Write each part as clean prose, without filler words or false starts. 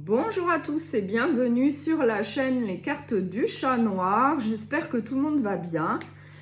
Bonjour à tous et bienvenue sur la chaîne Les Cartes du Chat Noir. J'espère que tout le monde va bien.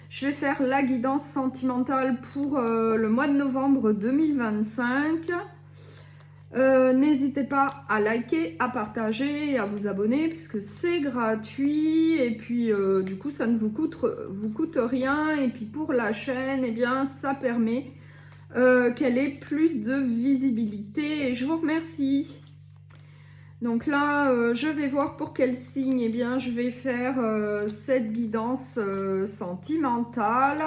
Je vais faire la guidance sentimentale pour le mois de novembre 2025. N'hésitez pas à liker, à partager et à vous abonner puisque c'est gratuit. Et puis du coup ça ne vous coûte rien. Et puis pour la chaîne, eh bien ça permet qu'elle ait plus de visibilité. Et je vous remercie. Donc là, je vais voir pour quel signe, eh bien, je vais faire cette guidance sentimentale.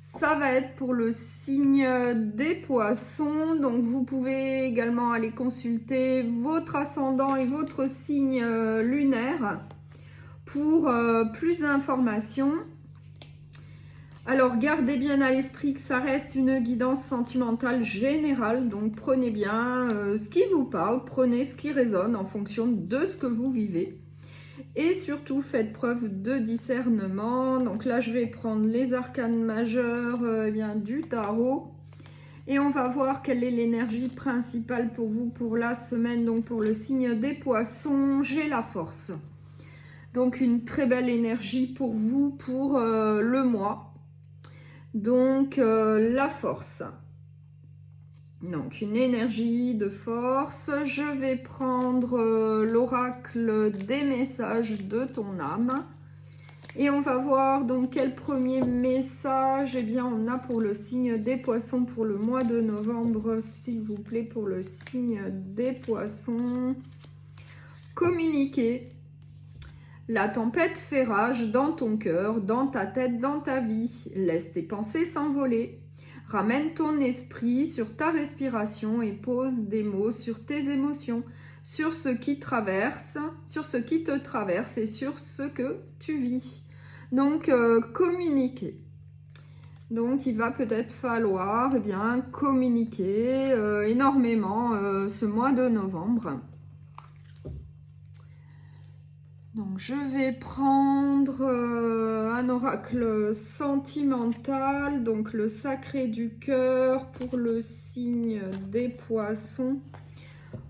Ça va être pour le signe des poissons. Donc, vous pouvez également aller consulter votre ascendant et votre signe lunaire pour plus d'informations. Alors, gardez bien à l'esprit que ça reste une guidance sentimentale générale, donc prenez bien ce qui vous parle, prenez ce qui résonne en fonction de ce que vous vivez. Et surtout, faites preuve de discernement. Donc là, je vais prendre les arcanes majeures eh bien, du tarot. Et on va voir quelle est l'énergie principale pour vous pour la semaine, donc pour le signe des poissons. J'ai la force. Donc une très belle énergie pour vous pour le mois. Donc, la force. Donc, une énergie de force. Je vais prendre l'oracle des messages de ton âme. Et on va voir donc quel premier message eh bien, on a pour le signe des poissons pour le mois de novembre. S'il vous plaît, pour le signe des poissons. Communiquez. La tempête fait rage dans ton cœur, dans ta tête, dans ta vie. Laisse tes pensées s'envoler. Ramène ton esprit sur ta respiration et pose des mots sur tes émotions, sur ce qui traverse, sur ce qui te traverse et sur ce que tu vis. Donc, communiquer. Donc, il va peut-être falloir bien communiquer énormément ce mois de novembre. Donc, je vais prendre un oracle sentimental, donc le sacré du cœur pour le signe des poissons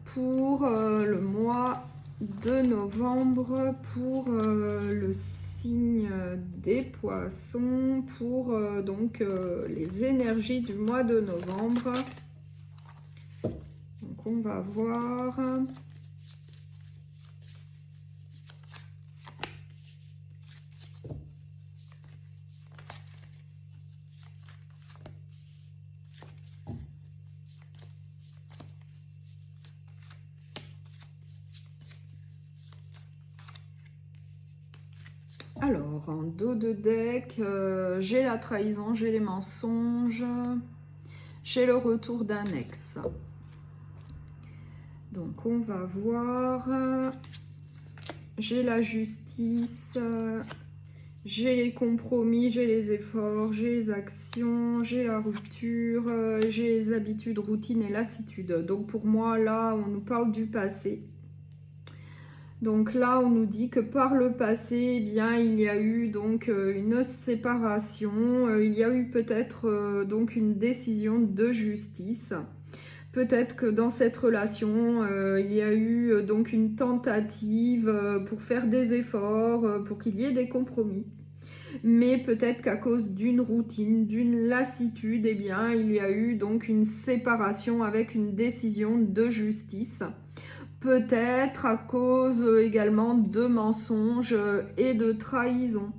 pour le mois de novembre, pour le signe des poissons, pour donc les énergies du mois de novembre. Donc, on va voir. Alors, en dos de deck, j'ai la trahison, j'ai les mensonges, j'ai le retour d'un ex. Donc, on va voir. J'ai la justice, j'ai les compromis, j'ai les efforts, j'ai les actions, j'ai la rupture, j'ai les habitudes, routines et lassitude. Donc, pour moi, là, on nous parle du passé. Donc là, on nous dit que par le passé, eh bien, il y a eu donc une séparation, il y a eu peut-être donc une décision de justice. Peut-être que dans cette relation, il y a eu donc une tentative pour faire des efforts, pour qu'il y ait des compromis. Mais peut-être qu'à cause d'une routine, d'une lassitude, eh bien, il y a eu donc une séparation avec une décision de justice. Peut-être à cause également de mensonges et de trahison.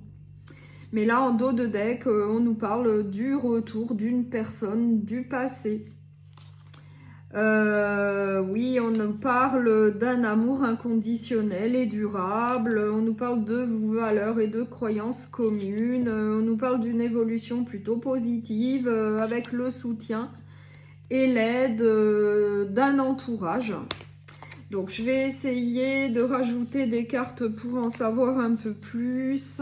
Mais là, en dos de deck, on nous parle du retour d'une personne du passé. Oui, on nous parle d'un amour inconditionnel et durable. On nous parle de valeurs et de croyances communes. On nous parle d'une évolution plutôt positive avec le soutien et l'aide d'un entourage. Donc, je vais essayer de rajouter des cartes pour en savoir un peu plus.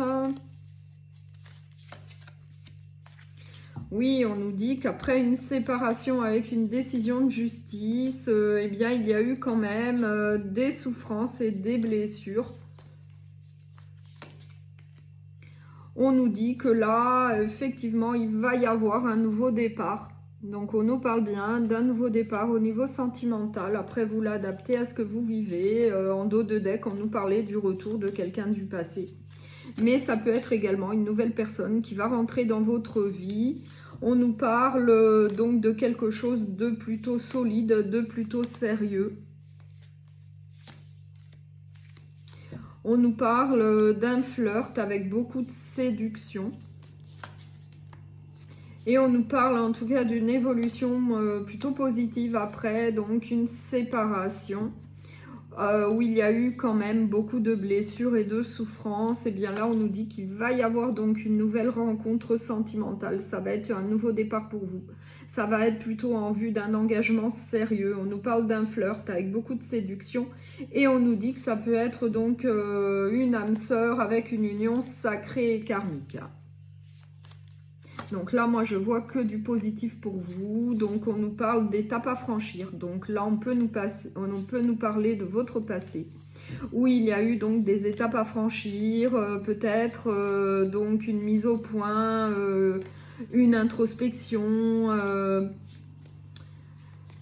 Oui, on nous dit qu'après une séparation avec une décision de justice, eh bien, il y a eu quand même des souffrances et des blessures. On nous dit que là, effectivement, il va y avoir un nouveau départ. Donc on nous parle bien d'un nouveau départ au niveau sentimental. Après vous l'adaptez à ce que vous vivez. En dos de deck, on nous parlait du retour de quelqu'un du passé. Mais ça peut être également une nouvelle personne qui va rentrer dans votre vie. On nous parle donc de quelque chose de plutôt solide, de plutôt sérieux. On nous parle d'un flirt avec beaucoup de séduction. Et on nous parle en tout cas d'une évolution plutôt positive après, donc une séparation. Où il y a eu quand même beaucoup de blessures et de souffrances, et bien là on nous dit qu'il va y avoir donc une nouvelle rencontre sentimentale. Ça va être un nouveau départ pour vous. Ça va être plutôt en vue d'un engagement sérieux. On nous parle d'un flirt avec beaucoup de séduction et on nous dit que ça peut être donc une âme sœur avec une union sacrée et karmique. Donc là, moi, je vois que du positif pour vous. Donc, on nous parle d'étapes à franchir. Donc là, on peut nous parler de votre passé, où il y a eu donc des étapes à franchir, peut-être donc une mise au point, une introspection.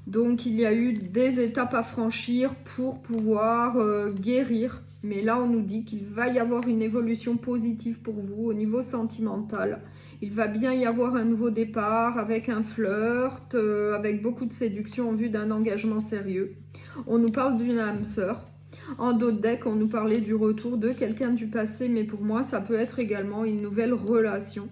Donc, il y a eu des étapes à franchir pour pouvoir guérir. Mais là, on nous dit qu'il va y avoir une évolution positive pour vous au niveau sentimental. Il va bien y avoir un nouveau départ avec un flirt, avec beaucoup de séduction en vue d'un engagement sérieux. On nous parle d'une âme sœur. En dos de deck, on nous parlait du retour de quelqu'un du passé, mais pour moi, ça peut être également une nouvelle relation.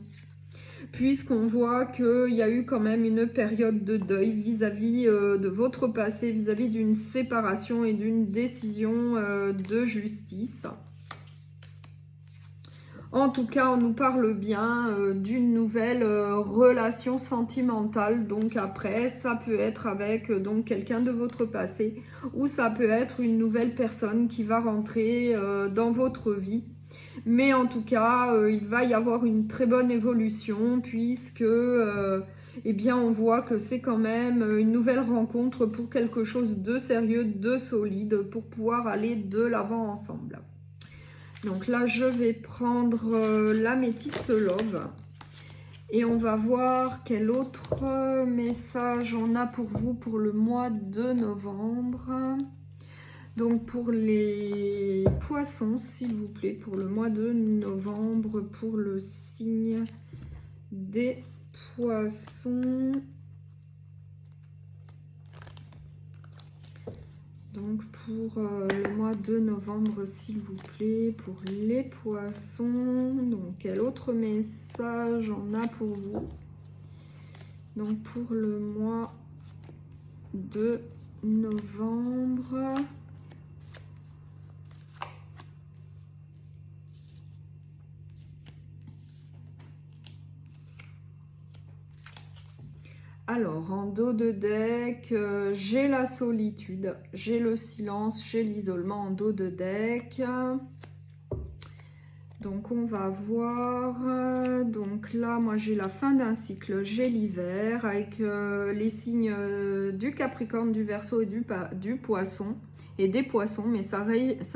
Puisqu'on voit qu'il y a eu quand même une période de deuil vis-à-vis de votre passé, vis-à-vis d'une séparation et d'une décision de justice. En tout cas, on nous parle bien d'une nouvelle relation sentimentale. Donc après, ça peut être avec donc quelqu'un de votre passé ou ça peut être une nouvelle personne qui va rentrer dans votre vie. Mais en tout cas, il va y avoir une très bonne évolution puisque eh bien, on voit que c'est quand même une nouvelle rencontre pour quelque chose de sérieux, de solide, pour pouvoir aller de l'avant ensemble. Donc là, je vais prendre l'améthyste love et on va voir quel autre message on a pour vous pour le mois de novembre. Donc pour les poissons, s'il vous plaît, pour le mois de novembre, pour le signe des poissons. Donc pour le mois de novembre, s'il vous plaît, pour les poissons. Donc quel autre message on a pour vous? Donc pour le mois de novembre. Alors, en dos de deck, j'ai la solitude, j'ai le silence, j'ai l'isolement en dos de deck. Donc, on va voir. Donc là, moi, j'ai la fin d'un cycle, j'ai l'hiver avec les signes du Capricorne, du Verseau et du Poisson et des Poissons, mais ça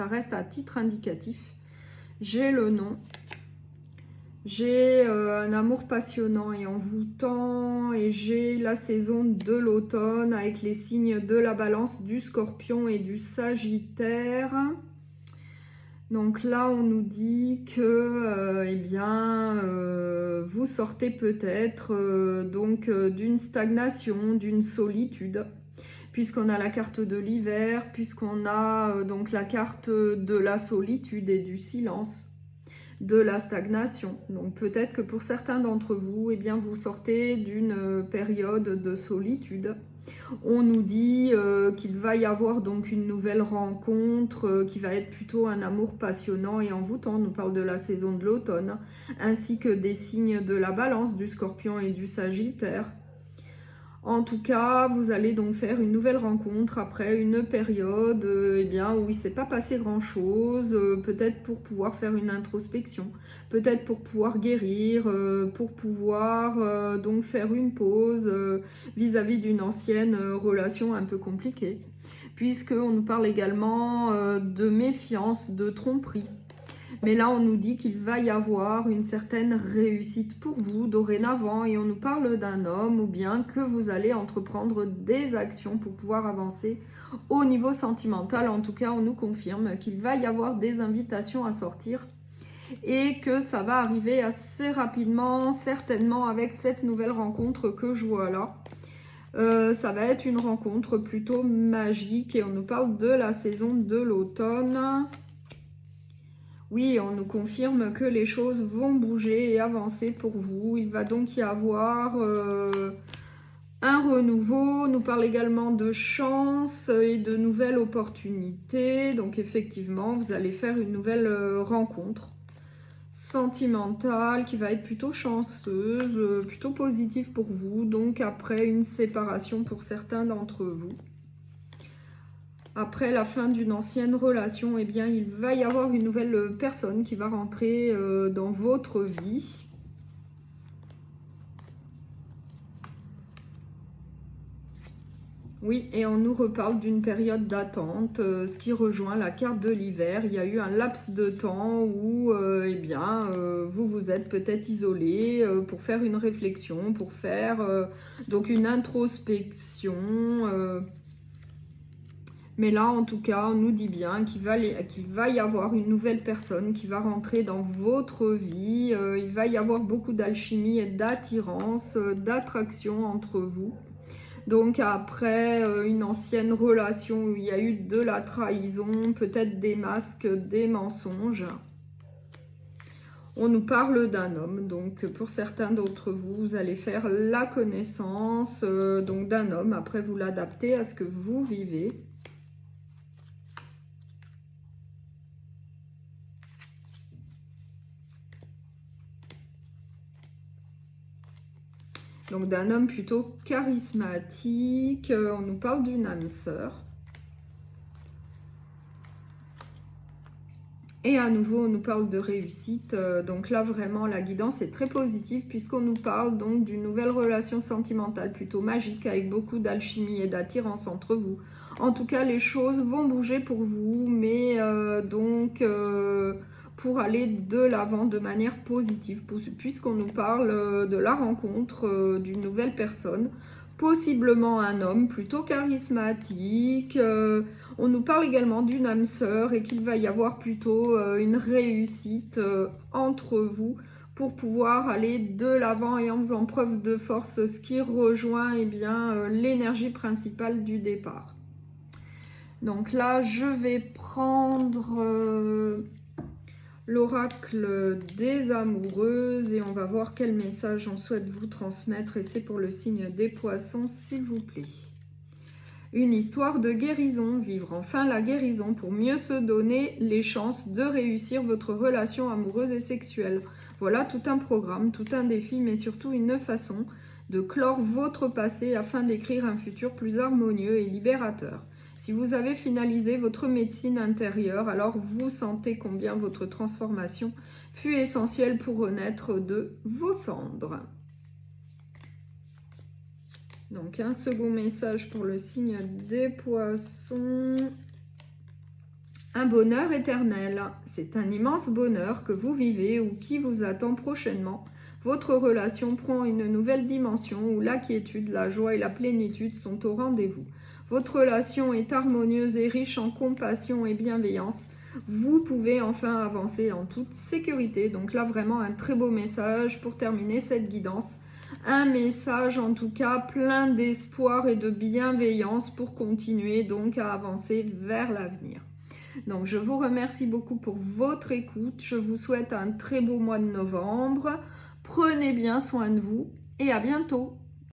reste à titre indicatif. J'ai le nom. J'ai un amour passionnant et envoûtant et j'ai la saison de l'automne avec les signes de la Balance, du Scorpion et du Sagittaire. Donc là, on nous dit que eh bien, vous sortez peut-être donc d'une stagnation, d'une solitude, puisqu'on a la carte de l'hiver, puisqu'on a donc la carte de la solitude et du silence, de la stagnation. Donc peut-être que pour certains d'entre vous, eh bien, vous sortez d'une période de solitude. On nous dit qu'il va y avoir donc une nouvelle rencontre qui va être plutôt un amour passionnant et envoûtant. On nous parle de la saison de l'automne, ainsi que des signes de la Balance, du Scorpion et du Sagittaire. En tout cas, vous allez donc faire une nouvelle rencontre après une période eh bien, où il ne s'est pas passé grand-chose, peut-être pour pouvoir faire une introspection, peut-être pour pouvoir guérir, pour pouvoir donc faire une pause vis-à-vis d'une ancienne relation un peu compliquée. Puisqu'on nous parle également de méfiance, de tromperie. Mais là, on nous dit qu'il va y avoir une certaine réussite pour vous dorénavant et on nous parle d'un homme ou bien que vous allez entreprendre des actions pour pouvoir avancer au niveau sentimental. En tout cas, on nous confirme qu'il va y avoir des invitations à sortir et que ça va arriver assez rapidement, certainement avec cette nouvelle rencontre que je vois là. Ça va être une rencontre plutôt magique et on nous parle de la saison de l'automne. Oui, on nous confirme que les choses vont bouger et avancer pour vous. Il va donc y avoir un renouveau. On nous parle également de chance et de nouvelles opportunités. Donc effectivement, vous allez faire une nouvelle rencontre sentimentale qui va être plutôt chanceuse, plutôt positive pour vous. Donc après une séparation pour certains d'entre vous. Après la fin d'une ancienne relation, eh bien, il va y avoir une nouvelle personne qui va rentrer dans votre vie. Oui, et on nous reparle d'une période d'attente, ce qui rejoint la carte de l'hiver. Il y a eu un laps de temps où eh bien, vous vous êtes peut-être isolé pour faire une réflexion, pour faire donc une introspection. Mais là, en tout cas, on nous dit bien qu'il va y avoir une nouvelle personne qui va rentrer dans votre vie. Il va y avoir beaucoup d'alchimie et d'attirance, d'attraction entre vous. Donc après une ancienne relation où il y a eu de la trahison, peut-être des masques, des mensonges. On nous parle d'un homme, donc pour certains d'entre vous, vous allez faire la connaissance donc d'un homme. Après, vous l'adaptez à ce que vous vivez. Donc d'un homme plutôt charismatique, on nous parle d'une âme sœur. Et à nouveau, on nous parle de réussite. Donc là, vraiment, la guidance est très positive puisqu'on nous parle donc d'une nouvelle relation sentimentale plutôt magique avec beaucoup d'alchimie et d'attirance entre vous. En tout cas, les choses vont bouger pour vous, mais pour aller de l'avant de manière positive, puisqu'on nous parle de la rencontre d'une nouvelle personne, possiblement un homme plutôt charismatique. On nous parle également d'une âme sœur et qu'il va y avoir plutôt une réussite entre vous pour pouvoir aller de l'avant et en faisant preuve de force, ce qui rejoint eh bien l'énergie principale du départ. Donc là, je vais prendre l'oracle des amoureuses et on va voir quel message on souhaite vous transmettre et c'est pour le signe des poissons, s'il vous plaît. Une histoire de guérison, vivre enfin la guérison pour mieux se donner les chances de réussir votre relation amoureuse et sexuelle. Voilà tout un programme, tout un défi, mais surtout une façon de clore votre passé afin d'écrire un futur plus harmonieux et libérateur. Si vous avez finalisé votre médecine intérieure, alors vous sentez combien votre transformation fut essentielle pour renaître de vos cendres. Donc un second message pour le signe des poissons. Un bonheur éternel. C'est un immense bonheur que vous vivez ou qui vous attend prochainement. Votre relation prend une nouvelle dimension où la quiétude, la joie et la plénitude sont au rendez-vous. Votre relation est harmonieuse et riche en compassion et bienveillance. Vous pouvez enfin avancer en toute sécurité. Donc là, vraiment un très beau message pour terminer cette guidance. Un message en tout cas plein d'espoir et de bienveillance pour continuer donc à avancer vers l'avenir. Donc je vous remercie beaucoup pour votre écoute. Je vous souhaite un très beau mois de novembre. Prenez bien soin de vous et à bientôt.